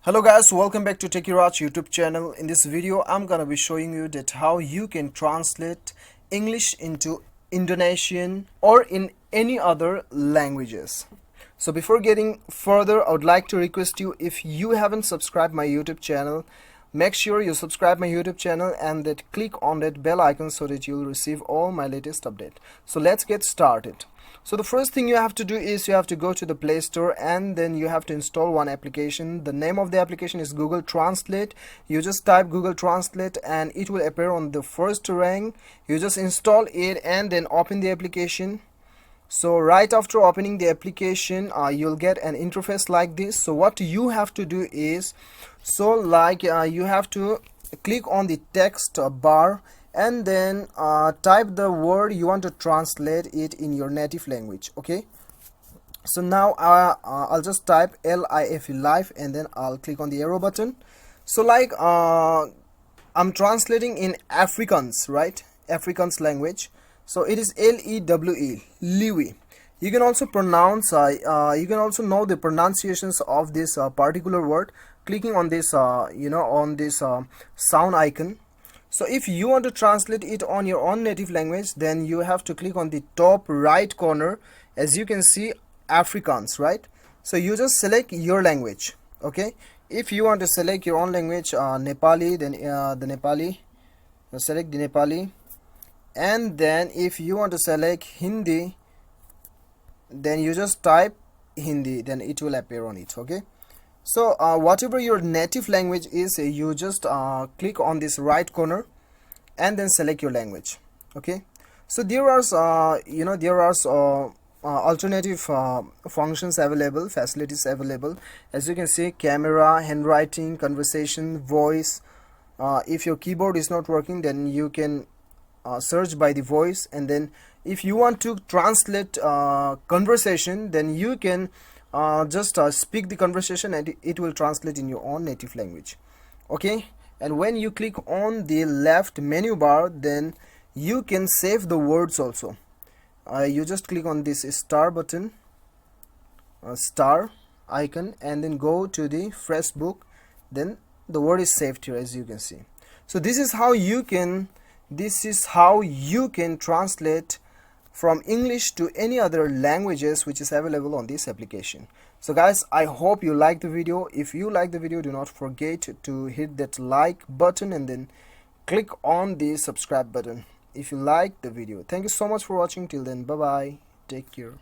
Hello guys, welcome back to Techiraj YouTube channel. In this video I'm gonna be showing you that how you can translate English into Indonesian or in any other languages. So before getting further, I would like to request you, if you haven't subscribed my YouTube channel, make sure you subscribe my YouTube channel and that click on that bell icon so that you'll receive all my latest update. So let's get started. So the first thing you have to do is you have to go to the Play Store and then you have to install one application. The name of the application is Google Translate. You just type Google Translate and it will appear on the first rank. You just install it and then open the application. So right after opening the application, you'll get an interface like this. So what you have to do is, you have to click on the text bar and then type the word you want to translate it in your native language. Okay, so now I'll just type LIFE, life, and then I'll click on the arrow button. So I'm translating in Afrikaans, right? Afrikaans language. So it is LEWE, Liwi. You can also pronounce you can also know the pronunciations of this particular word clicking on this on this sound icon. So if you want to translate it on your own native language, then you have to click on the top right corner. As you can see, Afrikaans, right? So you just select your language. Okay, if you want to select your own language, Nepali, then the Nepali, select the Nepali. And then if you want to select Hindi, then you just type Hindi, then it will appear on it. Okay, so whatever your native language is, you just click on this right corner and then select your language. Okay, so there are alternative functions available, facilities available. As you can see, camera, handwriting, conversation, voice. If your keyboard is not working, then you can search by the voice, and then if you want to translate conversation, then you can just speak the conversation and it will translate in your own native language. Okay, and when you click on the left menu bar, then you can save the words also. You just click on this star button, star icon, and then go to the fresh book, then the word is saved here, as you can see. So this is how you can translate from English to any other languages which is available on this application. So guys, I hope you like the video. If you like the video, do not forget to hit that like button and then click on the subscribe button if you like the video. Thank you so much for watching. Till then, bye bye, take care.